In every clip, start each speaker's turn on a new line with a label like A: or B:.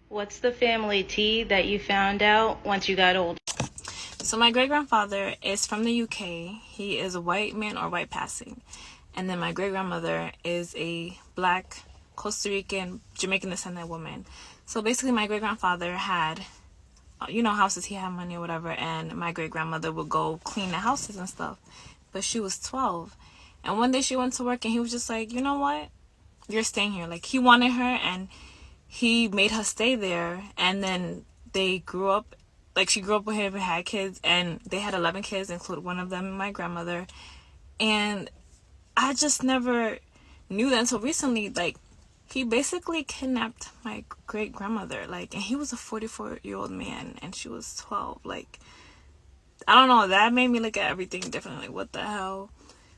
A: What's the family tea that you found out once you got older?
B: So my great-grandfather is from the UK. He is a white man or white passing. And then my great-grandmother is a black Costa Rican, Jamaican descendant woman. So basically my great-grandfather had, houses, he had money or whatever, and my great-grandmother would go clean the houses and stuff. But she was 12. And one day she went to work and he was just like, you know what? You're staying here. Like, he wanted her and he made her stay there. And then they grew up, like, she grew up with him and had kids, and they had 11 kids, including one of them my grandmother. And I just never knew that until recently. Like, he basically kidnapped my great grandmother, like, and he was a 44-year-old man and she was 12. Like, I don't know, that made me look at everything differently. Like, what the hell?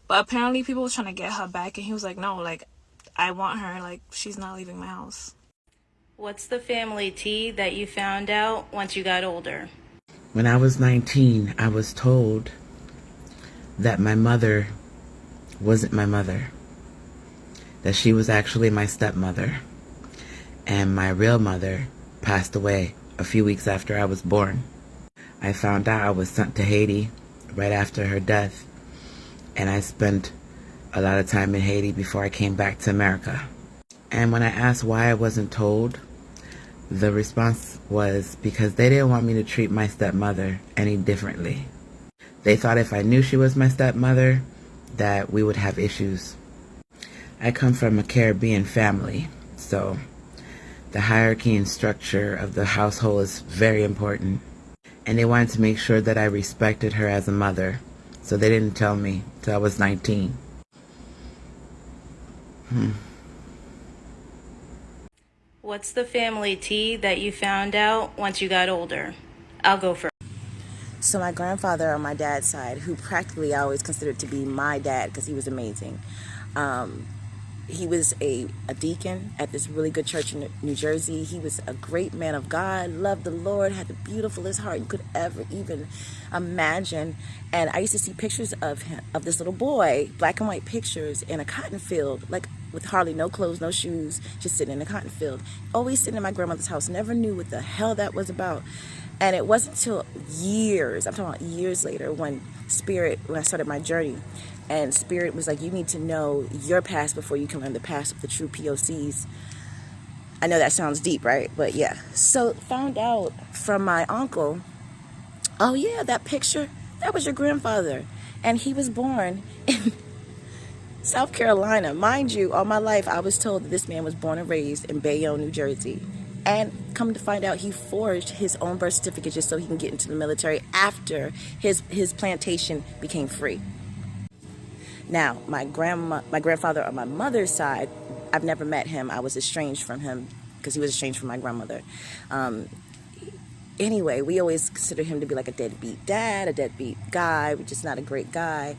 B: But apparently people were trying to get her back, and he was like, no, like, I want her, like, she's not leaving my house.
A: What's the family tea that you found out once you got older?
C: When I was 19, I was told that my mother wasn't my mother, that she was actually my stepmother, and my real mother passed away a few weeks after I was born. I found out I was sent to Haiti right after her death, and I spent a lot of time in Haiti before I came back to America. And when I asked why I wasn't told, the response was because they didn't want me to treat my stepmother any differently. They thought if I knew she was my stepmother, that we would have issues. I come from a Caribbean family, so the hierarchy and structure of the household is very important. And they wanted to make sure that I respected her as a mother, so they didn't tell me till I was 19.
A: What's the family tea that you found out once you got older? I'll go first.
D: So my grandfather on my dad's side, who practically I always considered to be my dad because he was amazing. He was a deacon at this really good church in New Jersey. He was a great man of God, loved the Lord, had the beautifulest heart you could ever even imagine. And I used to see pictures of him, of this little boy, black and white pictures in a cotton field, like with hardly no clothes, no shoes, just sitting in a cotton field. Always sitting in my grandmother's house, never knew what the hell that was about. And it wasn't until years, I'm talking about years later, when I started my journey, and Spirit was like, you need to know your past before you can learn the past of the true POCs. I know that sounds deep, right? But yeah. So found out from my uncle, oh yeah, that picture, that was your grandfather. And he was born in South Carolina. Mind you, all my life I was told that this man was born and raised in Bayonne, New Jersey. And come to find out, he forged his own birth certificate just so he can get into the military after his plantation became free. Now, my grandfather on my mother's side, I've never met him. I was estranged from him because he was estranged from my grandmother. Anyway, we always consider him to be like a deadbeat dad, a deadbeat guy, just not a great guy.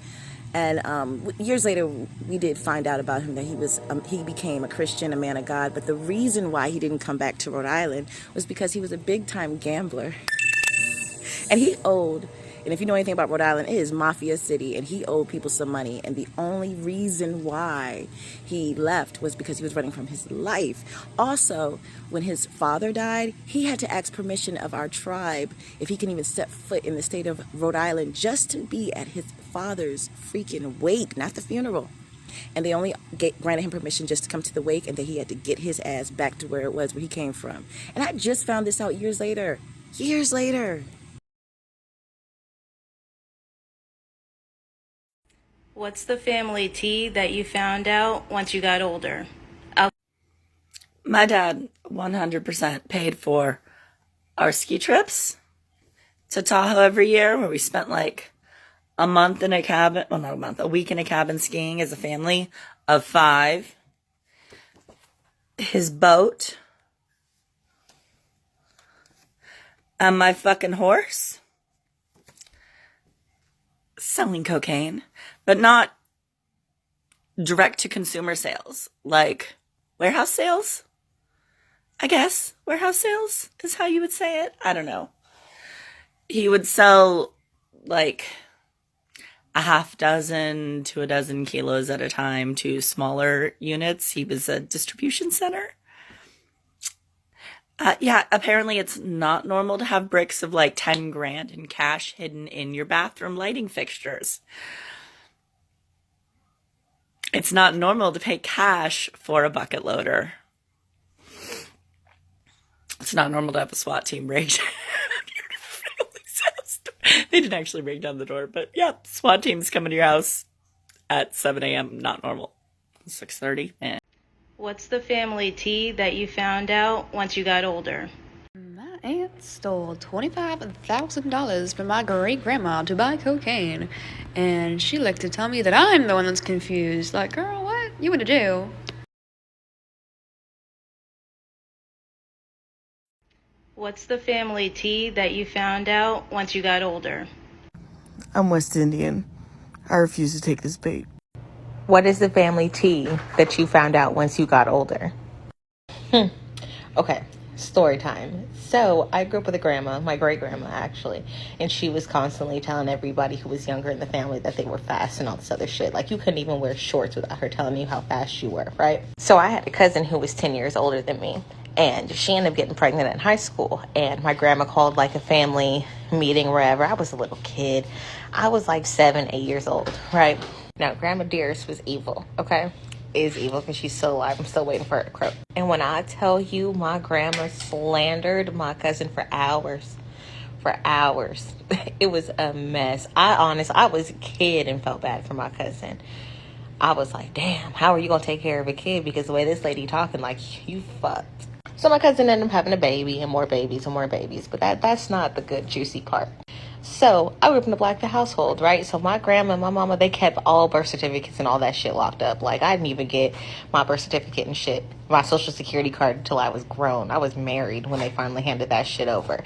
D: And years later, we did find out about him that he became a Christian, a man of God. But the reason why he didn't come back to Rhode Island was because he was a big-time gambler. And he owed, and if you know anything about Rhode Island, it is mafia city, and he owed people some money. And the only reason why he left was because he was running from his life. Also, when his father died, he had to ask permission of our tribe if he can even step foot in the state of Rhode Island just to be at his father's freaking wake, not the funeral. And they only granted him permission just to come to the wake, and then he had to get his ass back to where he came from. And I just found this out years later. Years later.
A: What's the family tea that you found out once you got older?
E: My dad 100% paid for our ski trips to Tahoe every year, where we spent like a month in a cabin, well, not a month, a week in a cabin skiing as a family of 5. His boat, and my fucking horse, selling cocaine, but not direct to consumer sales, like warehouse sales. I guess warehouse sales is how you would say it. I don't know. He would sell like a half dozen to a dozen kilos at a time to smaller units. He was a distribution center. Yeah, apparently it's not normal to have bricks of like 10 grand in cash hidden in your bathroom lighting fixtures. It's not normal to pay cash for a bucket loader. It's not normal to have a SWAT team raid your family's house. They didn't actually break down the door, but yeah, SWAT teams coming to your house at 7 a.m. Not normal. 6:30, man.
A: What's the family tea that you found out once you got older?
F: My aunt stole $25,000 from my great grandma to buy cocaine, and she liked to tell me that I'm the one that's confused. Like, girl, what? You went to jail.
A: What's the family tea that you found out once you got older?
G: I'm West Indian. I refuse to take this bait.
H: What is the family tea that you found out once you got older? Okay, story time. So I grew up with a grandma, my great grandma actually, and she was constantly telling everybody who was younger in the family that they were fast and all this other shit. Like you couldn't even wear shorts without her telling you how fast you were, right? So I had a cousin who was 10 years older than me, and she ended up getting pregnant in high school. And my grandma called like a family meeting or wherever. I was a little kid. I was like 7, 8 years old, right? Now, Grandma Dearest was evil, okay? Is evil because she's still alive. I'm still waiting for her to croak. And when I tell you my grandma slandered my cousin for hours, it was a mess. I was a kid and felt bad for my cousin. I was like, damn, how are you gonna take care of a kid? Because the way this lady talking, like, you fucked. So my cousin ended up having a baby and more babies and more babies. But that's not the good, juicy part. So I grew up in a black household, right? So my grandma and my mama, they kept all birth certificates and all that shit locked up. Like I didn't even get my birth certificate and shit, my social security card until I was grown. I was married when they finally handed that shit over.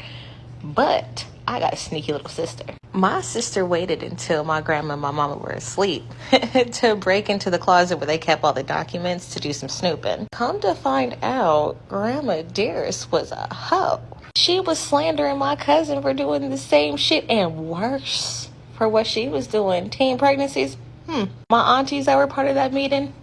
H: But I got a sneaky little sister. My sister waited until my grandma and my mama were asleep to break into the closet where they kept all the documents to do some snooping. Come to find out, Grandma Dearest was a hoe. She was slandering my cousin for doing the same shit and worse for what she was doing. Teen pregnancies. My aunties that were part of that meeting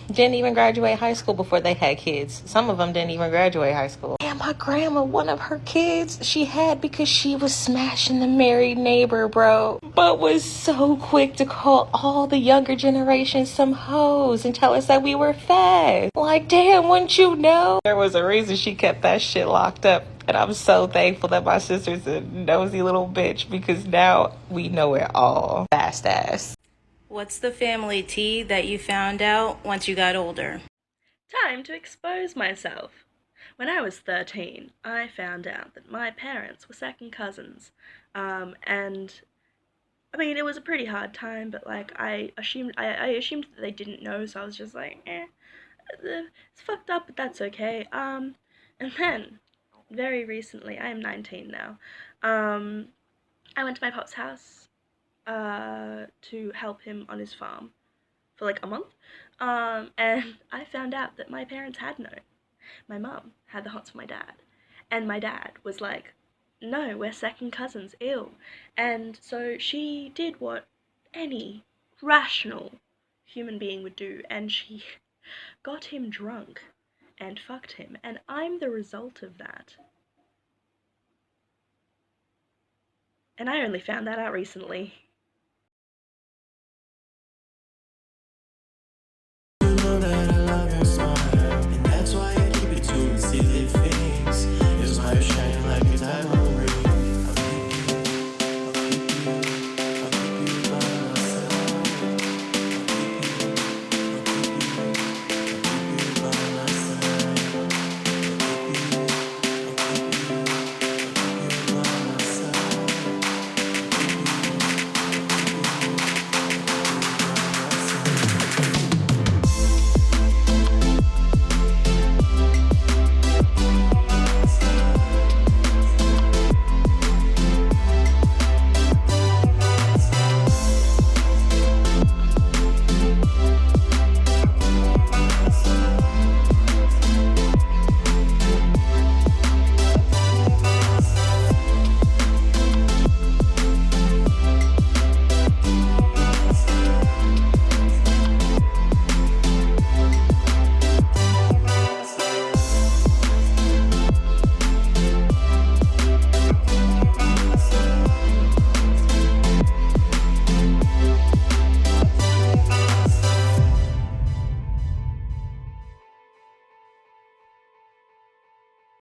H: didn't even graduate high school before they had kids. Some of them didn't even graduate high school. And my grandma, one of her kids, she had because she was smashing the married neighbor, bro. But was so quick to call all the younger generation some hoes and tell us that we were fast. Like, damn, wouldn't you know? There was a reason she kept that shit locked up. And I'm so thankful that my sister's a nosy little bitch because now we know it all. Fast ass.
A: What's the family tea that you found out once you got older?
I: Time to expose myself. When I was 13, I found out that my parents were second cousins. And I mean, it was a pretty hard time, but like I assumed that they didn't know, so I was just like, it's fucked up, but that's okay. And then very recently, I am 19 now. I went to my pop's house to help him on his farm for like a month. And I found out that my parents had known. My mum had the hots for my dad. And my dad was like, no, we're second cousins, ew. And so she did what any rational human being would do, and she got him drunk and fucked him. And I'm the result of that. And I only found that out recently.